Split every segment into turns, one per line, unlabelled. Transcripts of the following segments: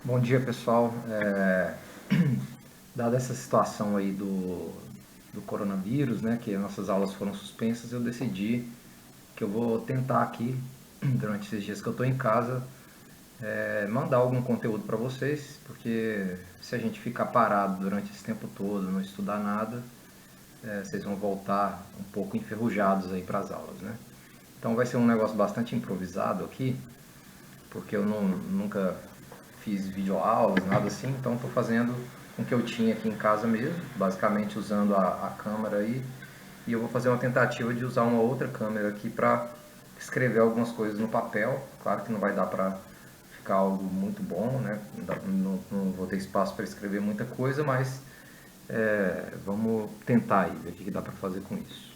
Bom dia, pessoal. Dada essa situação aí do coronavírus, né, que as nossas aulas foram suspensas, eu decidi que eu vou tentar aqui, durante esses dias que eu estou em casa, mandar algum conteúdo para vocês, porque se a gente ficar parado durante esse tempo todo, não estudar nada, vocês vão voltar um pouco enferrujados aí para as aulas, né? Então vai ser um negócio bastante improvisado aqui, porque eu nunca fiz videoaulas, nada assim, então estou fazendo com o que eu tinha aqui em casa mesmo, basicamente usando a câmera aí, e eu vou fazer uma tentativa de usar uma outra câmera aqui para escrever algumas coisas no papel. Claro que não vai dar para ficar algo muito bom, né? Não vou ter espaço para escrever muita coisa, mas vamos tentar aí, ver o que dá para fazer com isso.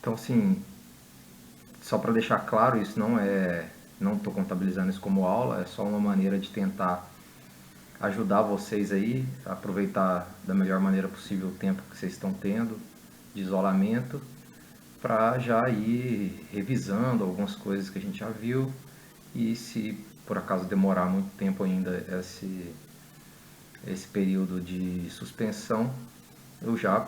Então, assim, só para deixar claro, isso não estou contabilizando isso como aula, é só uma maneira de tentar ajudar vocês aí a aproveitar da melhor maneira possível o tempo que vocês estão tendo de isolamento, para já ir revisando algumas coisas que a gente já viu, e se por acaso demorar muito tempo ainda esse período de suspensão, eu já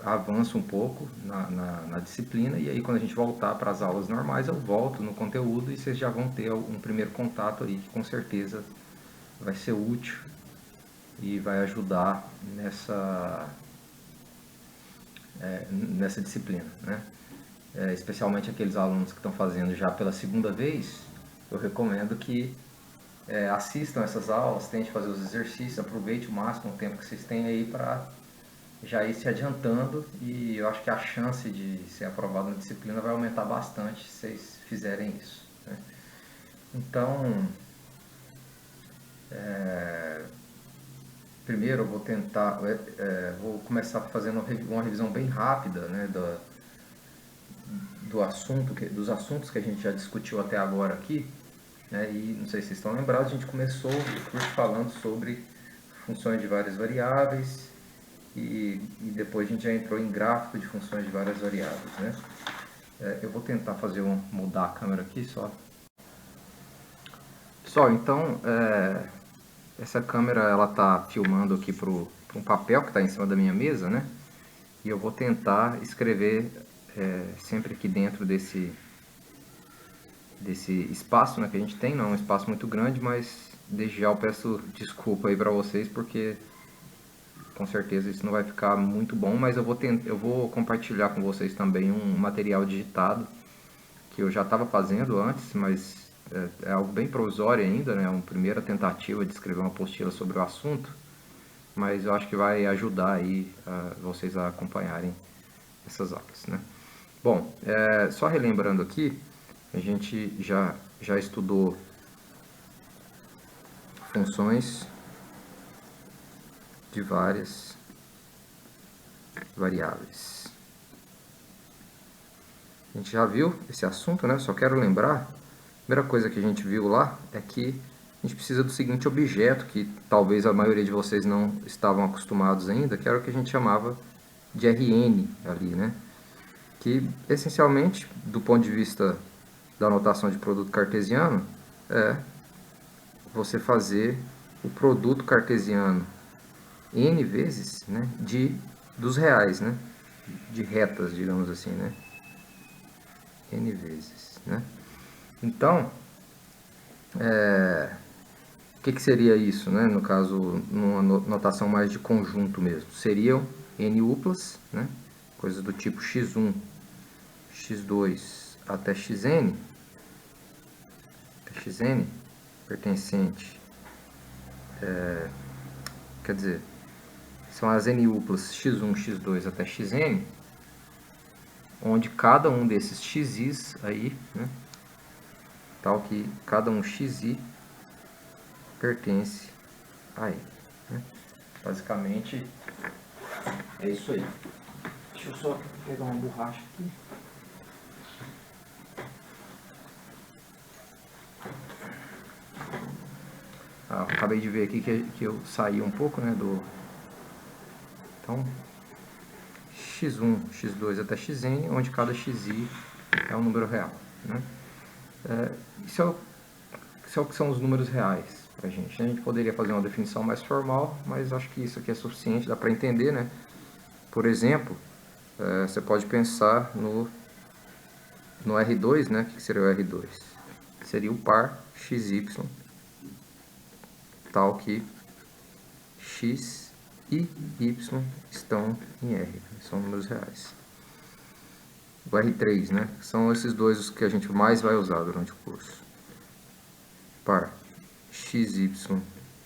avanço um pouco na disciplina, e aí quando a gente voltar para as aulas normais eu volto no conteúdo e vocês já vão ter um primeiro contato aí que com certeza vai ser útil e vai ajudar nessa disciplina, né? Especialmente aqueles alunos que estão fazendo já pela segunda vez, eu recomendo que assistam essas aulas, tentem fazer os exercícios, aproveite o máximo o tempo que vocês têm aí para já ir se adiantando, e eu acho que a chance de ser aprovado na disciplina vai aumentar bastante se vocês fizerem isso, né? Então, primeiro eu vou tentar, vou começar fazendo uma revisão bem rápida, né, dos assuntos que a gente já discutiu até agora aqui, né, e não sei se vocês estão lembrados, a gente começou o curso falando sobre funções de várias variáveis, e depois a gente já entrou em gráfico de funções de várias variáveis, né? Eu vou tentar mudar a câmera aqui só. Pessoal, então essa câmera ela tá filmando aqui para um papel que está em cima da minha mesa, né? E eu vou tentar escrever sempre aqui dentro desse espaço, né, que a gente tem. Não é um espaço muito grande, mas desde já eu peço desculpa aí para vocês, porque com certeza isso não vai ficar muito bom, mas eu vou compartilhar com vocês também um material digitado que eu já estava fazendo antes, mas é algo bem provisório ainda, né? É uma primeira tentativa de escrever uma apostila sobre o assunto, mas eu acho que vai ajudar aí vocês a acompanharem essas aulas, né? Bom, só relembrando aqui, a gente já estudou funções de várias variáveis. A gente já viu esse assunto, né? Só quero lembrar, a primeira coisa que a gente viu lá é que a gente precisa do seguinte objeto, que talvez a maioria de vocês não estavam acostumados ainda, que era o que a gente chamava de Rn ali, né? Que essencialmente, do ponto de vista da notação de produto cartesiano, é você fazer o produto cartesiano n vezes, né, dos reais, né, de retas, digamos assim, né, n vezes, né. Então, o que seria isso, né, no caso, numa notação mais de conjunto mesmo? Seriam n uplas, né, coisas do tipo x1, x2 até xn, pertencente, quer dizer, são as n uplas x1, x2 até xn, onde cada um desses xis aí, né, tal que cada um xi pertence a ele, né? Basicamente é isso aí. Deixa eu só pegar uma borracha aqui. Acabei de ver aqui que eu saí um pouco, né, Então, x1, x2 até xn, onde cada xi é um número real, né? Isso o que são os números reais para a gente. A gente poderia fazer uma definição mais formal, mas acho que isso aqui é suficiente, dá para entender, né? Por exemplo, você pode pensar no R2, né? O que seria o R2? Seria o par XY, tal que X e Y estão em R, são números reais. O R3, né? São esses dois os que a gente mais vai usar durante o curso. Par XY,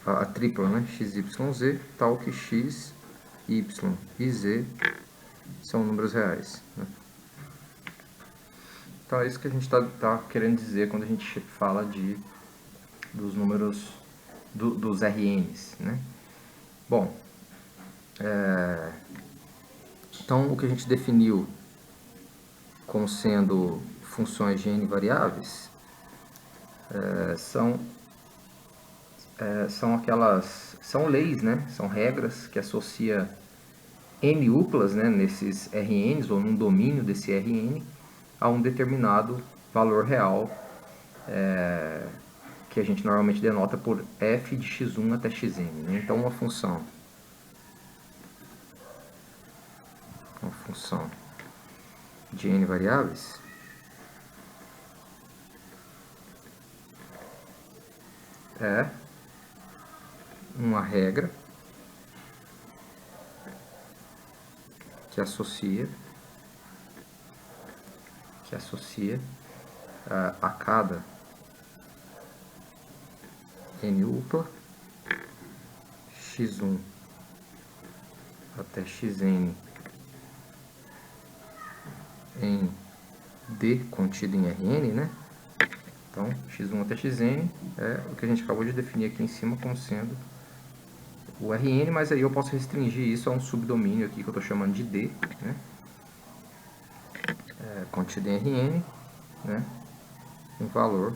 a tripla, né? XYZ, tal que X, Y e Z são números reais, né? Então é isso que a gente está querendo dizer quando a gente fala dos números dos RNs, né? Bom, então o que a gente definiu como sendo funções de n variáveis são leis, né? São regras que associa n uplas, né, nesses RNs ou num domínio desse RN a um determinado valor real que a gente normalmente denota por f de x1 até xn, né? Então uma função de n variáveis é uma regra que associa a cada n upla x1 até xn em D contido em Rn, né? Então, x1 até xn é o que a gente acabou de definir aqui em cima como sendo o Rn, mas aí eu posso restringir isso a um subdomínio aqui que eu estou chamando de D, né? Contido em Rn, né? Um valor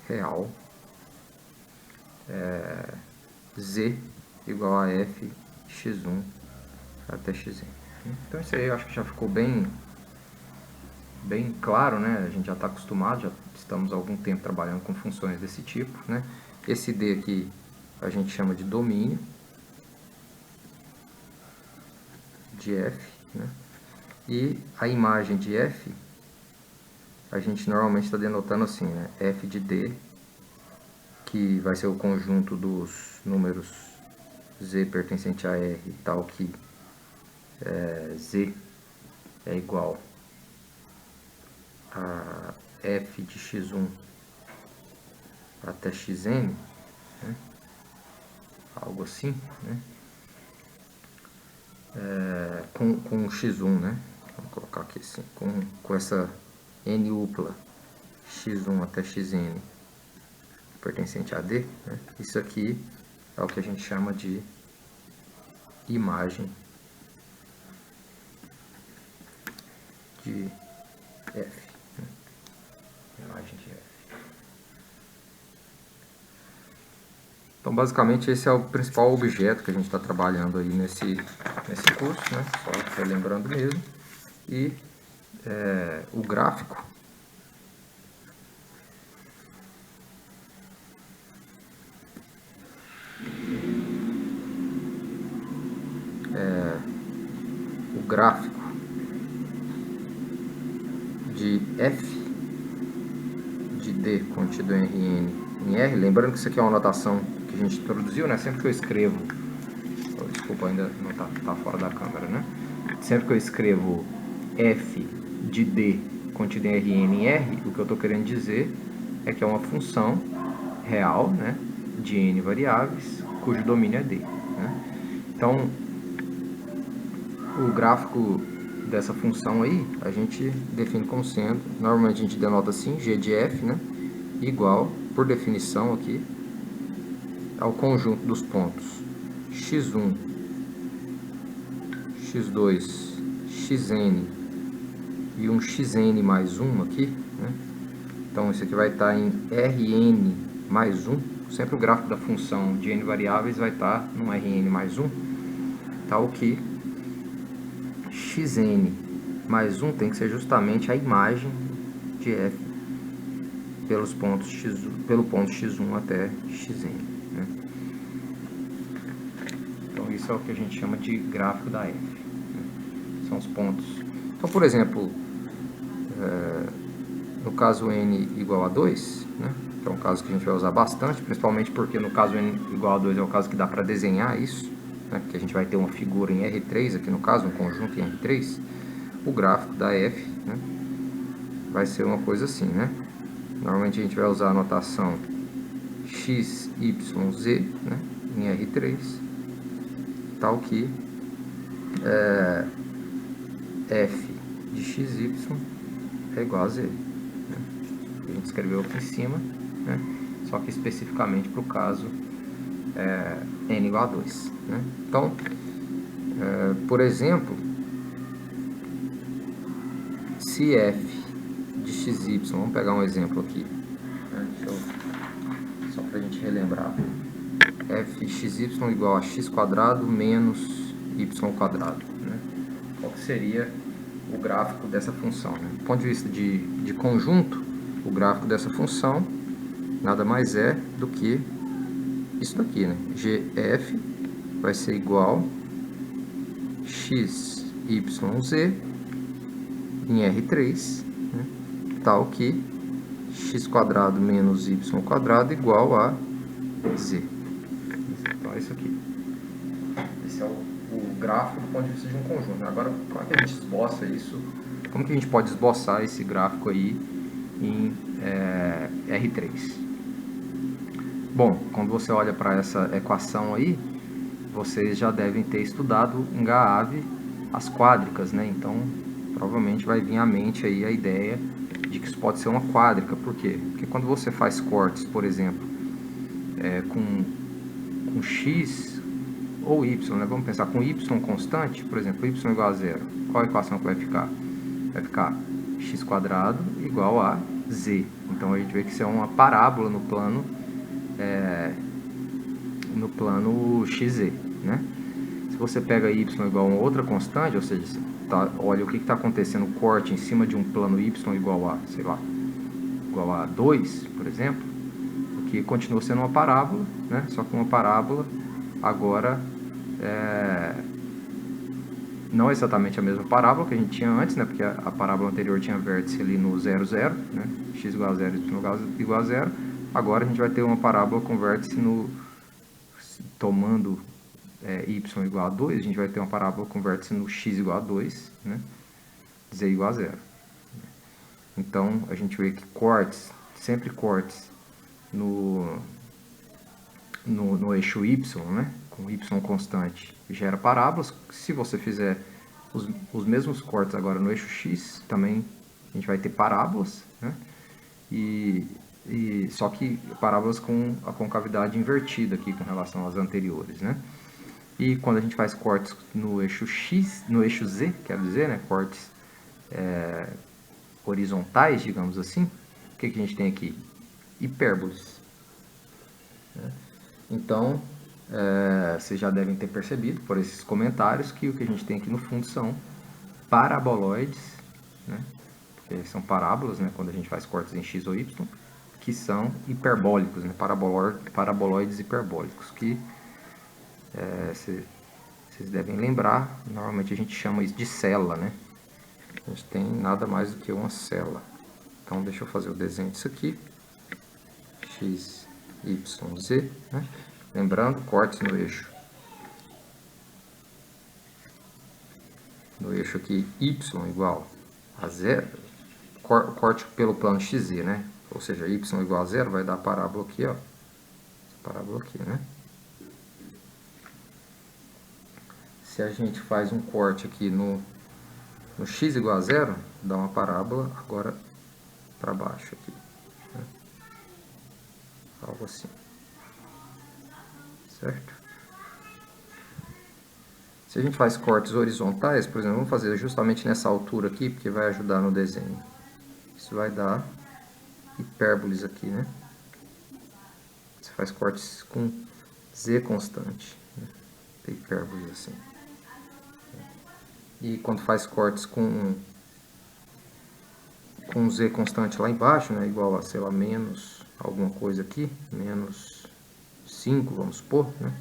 real Z igual a f x1 até xn. Então isso aí eu acho que já ficou bem claro, né? A gente já está acostumado, já estamos há algum tempo trabalhando com funções desse tipo, né? Esse D aqui a gente chama de domínio de f, né? E a imagem de f a gente normalmente está denotando assim, né? F de D, que vai ser o conjunto dos números z pertencente a R, tal que z é igual a f de x1 até xn, né? Algo assim, né? Com x1, né? Vou colocar aqui assim, com essa n upla x1 até xn pertencente a D, né? Isso aqui é o que a gente chama de imagem de f, né? Imagem de f. Então, basicamente, esse é o principal objeto que a gente está trabalhando aí nesse curso, né? Só relembrando mesmo. E o gráfico de f de D contido em Rn em R, lembrando que isso aqui é uma notação que a gente introduziu, né? Sempre que eu escrevo, desculpa, ainda não tá fora da câmera, né? Sempre que eu escrevo f de D contido em Rn em R, o que eu estou querendo dizer é que é uma função real, né, de n variáveis, cujo domínio é D, né? Então, o gráfico dessa função aí, a gente define como sendo, normalmente a gente denota assim, g de f, né, igual, por definição aqui, ao conjunto dos pontos x1, x2, xn e um xn mais 1 aqui, né? Então isso aqui vai estar em Rn mais 1, sempre o gráfico da função de n variáveis vai estar num Rn mais 1, tal que xn mais 1 tem que ser justamente a imagem de f pelo ponto x1 até xn, né? Então isso é o que a gente chama de gráfico da f, né? São os pontos. Então, por exemplo, no caso n igual a 2, né, que é um caso que a gente vai usar bastante, principalmente porque no caso n igual a 2 é o caso que dá para desenhar isso, né, que a gente vai ter uma figura em R3 aqui no caso, um conjunto em R3, o gráfico da f, né, vai ser uma coisa assim, né? Normalmente a gente vai usar a notação x, y, z, né, em R3, tal que f de xy é igual a z, né? A gente escreveu aqui em cima, né? Só que especificamente para o caso n igual a 2, né? Então, por exemplo, se f de xy, vamos pegar um exemplo aqui, né? Só para a gente relembrar, f de xy igual a x quadrado menos y quadrado, né? Qual que seria o gráfico dessa função, né? Do ponto de vista de conjunto, o gráfico dessa função nada mais é do que isso daqui, né? Gf vai ser igual x, y, z em R3, né? Tal que x quadrado menos y quadrado igual a z. Então é isso aqui. Esse é o gráfico do ponto de vista de um conjunto. Agora, como é que a gente esboça isso? Como que a gente pode esboçar esse gráfico aí em R3? Bom, quando você olha para essa equação aí, vocês já devem ter estudado em GAAV as quádricas, né? Então, provavelmente vai vir à mente aí a ideia de que isso pode ser uma quádrica. Por quê? Porque quando você faz cortes, por exemplo, com x ou y, né? Vamos pensar com y constante, por exemplo, y igual a zero. Qual a equação que vai ficar? Vai ficar x quadrado igual a z. Então a gente vê que isso é uma parábola no plano xz, né? Se você pega y igual a uma outra constante, ou seja, olha o que está acontecendo, o corte em cima de um plano y igual a, sei lá, igual a 2, por exemplo, o que continua sendo uma parábola, né? Só que uma parábola agora não é exatamente a mesma parábola que a gente tinha antes, né? Porque a parábola anterior tinha vértice ali no 0, 0, né? X igual a 0, y igual a 0. Agora a gente vai ter uma parábola com vértice no... tomando y igual a 2, a gente vai ter uma parábola com vértice no x igual a 2, né? Z igual a 0. Então, a gente vê que cortes, sempre cortes no eixo y, né? Com y constante, gera parábolas. Se você fizer os mesmos cortes agora no eixo x, também a gente vai ter parábolas, né? Só que parábolas com a concavidade invertida aqui com relação às anteriores, né? E quando a gente faz cortes no eixo x, no eixo z, quer dizer, né, cortes horizontais, digamos assim, o que a gente tem aqui? Hipérboles, né? Então, vocês já devem ter percebido por esses comentários que o que a gente tem aqui no fundo são paraboloides, né? Porque são parábolas, né, quando a gente faz cortes em x ou y, que são hiperbólicos, né? Paraboloides hiperbólicos, que vocês devem lembrar, normalmente a gente chama isso de célula, né? A gente tem nada mais do que uma célula. Então, deixa eu fazer o desenho disso aqui. X, Y, Z, né? Lembrando, cortes no eixo. No eixo aqui, Y igual a 0. Corte pelo plano XZ, né? Ou seja, Y igual a 0 vai dar a parábola aqui, ó. Essa parábola aqui, né? Se a gente faz um corte aqui no x igual a 0, dá uma parábola agora para baixo aqui, né? Algo assim, certo? Se a gente faz cortes horizontais, por exemplo, vamos fazer justamente nessa altura aqui, porque vai ajudar no desenho. Isso vai dar hipérboles aqui, né? Você faz cortes com z constante, né? Tem hipérboles assim. E quando faz cortes com com Z constante lá embaixo, né, igual a, sei lá, menos alguma coisa aqui, menos 5, vamos supor, né,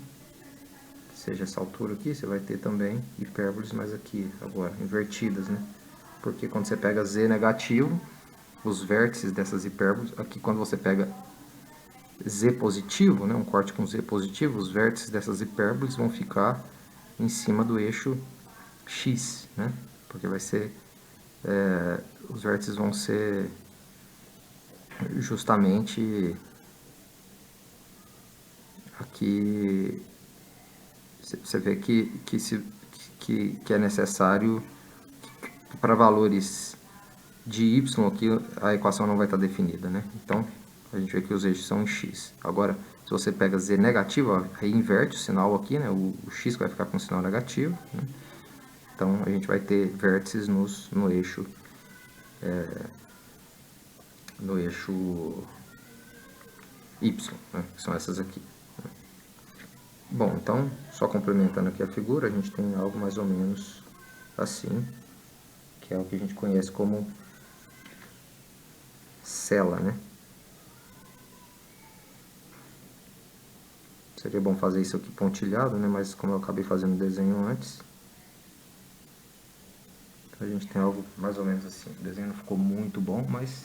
que seja essa altura aqui, você vai ter também hipérboles, mas aqui agora, invertidas, né, porque quando você pega Z negativo, os vértices dessas hipérboles, aqui quando você pega Z positivo, né, um corte com Z positivo, os vértices dessas hipérboles vão ficar em cima do eixo X, né, porque vai ser, os vértices vão ser justamente aqui, você vê que é necessário para valores de y aqui a equação não vai estar definida, né? Então a gente vê que os eixos são em x. Agora, se você pega z negativo, ó, aí inverte o sinal aqui, né? O x vai ficar com o sinal negativo, né? Então a gente vai ter vértices no eixo y, né? Que são essas aqui. Bom, então, só complementando aqui a figura, a gente tem algo mais ou menos assim, que é o que a gente conhece como cela, né? Seria bom fazer isso aqui pontilhado, né? Mas como eu acabei fazendo o desenho antes, então a gente tem algo mais ou menos assim. O desenho não ficou muito bom, mas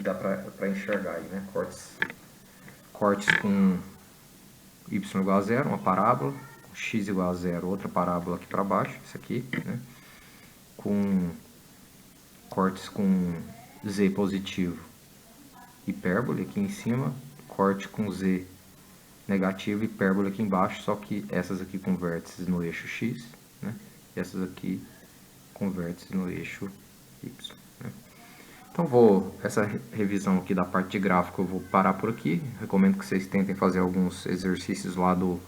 dá pra enxergar aí, né? Cortes com y igual a zero, uma parábola, com x igual a zero, outra parábola aqui para baixo, isso aqui, né? Com cortes com z positivo, hipérbole aqui em cima, corte com z negativo, hipérbole aqui embaixo, só que essas aqui com vértices no eixo x, né? E essas aqui com vértices no eixo y, né? Então essa revisão aqui da parte de gráfico eu vou parar por aqui. Recomendo que vocês tentem fazer alguns exercícios lá do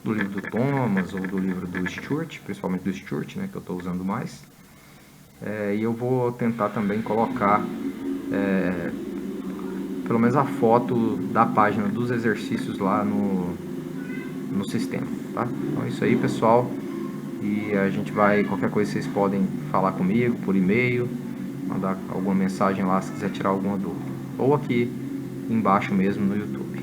livro do Thomas ou do livro do Stewart, principalmente do Stewart, né, que eu estou usando mais. E eu vou tentar também colocar pelo menos a foto da página dos exercícios lá no sistema, tá? Então é isso aí, pessoal. E a gente vai, qualquer coisa vocês podem falar comigo por e-mail, mandar alguma mensagem lá se quiser tirar alguma dúvida. Ou aqui embaixo mesmo no YouTube.